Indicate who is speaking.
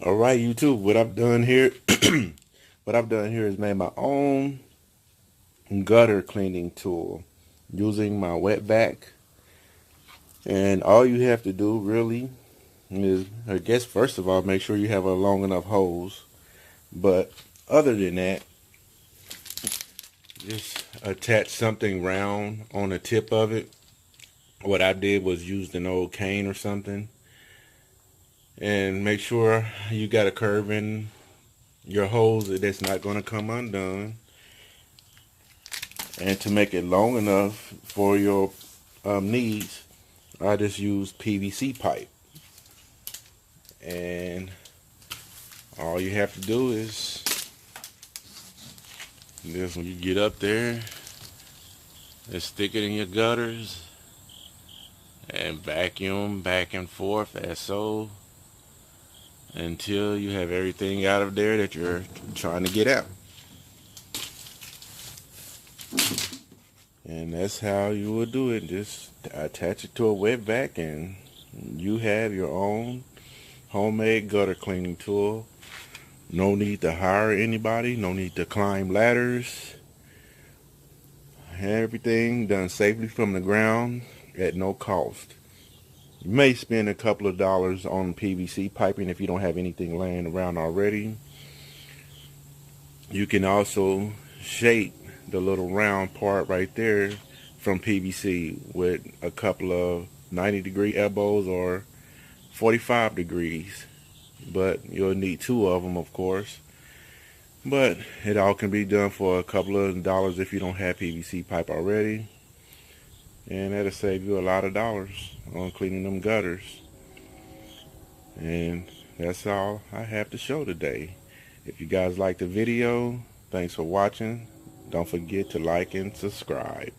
Speaker 1: Alright, YouTube, what I've done here is made my own gutter cleaning tool using my wet vac. And all you have to do really is, I guess first of all, make sure you have a long enough hose. But other than that, just attach something round on the tip of it. What I did was used an old cane or something. And make sure you got a curve in your hose that's not going to come undone. And to make it long enough for your needs, I just use PVC pipe. And all you have to do is just when you get up there, just stick it in your gutters and vacuum back and forth as so until you have everything out of there that you're trying to get out. And that's how you would do it. Just attach it to a wet vac and you have your own homemade gutter cleaning tool. No need to hire anybody, no need to climb ladders. Everything done safely from the ground at no cost. You may spend a couple of dollars on PVC piping if you don't have anything laying around already. You can also shape the little round part right there from PVC with a couple of 90-degree elbows or 45 degrees. But you'll need two of them, of course. But it all can be done for a couple of dollars if you don't have PVC pipe already. And that'll save you a lot of dollars on cleaning them gutters. And that's all I have to show today. If you guys like the video, thanks for watching. Don't forget to like and subscribe.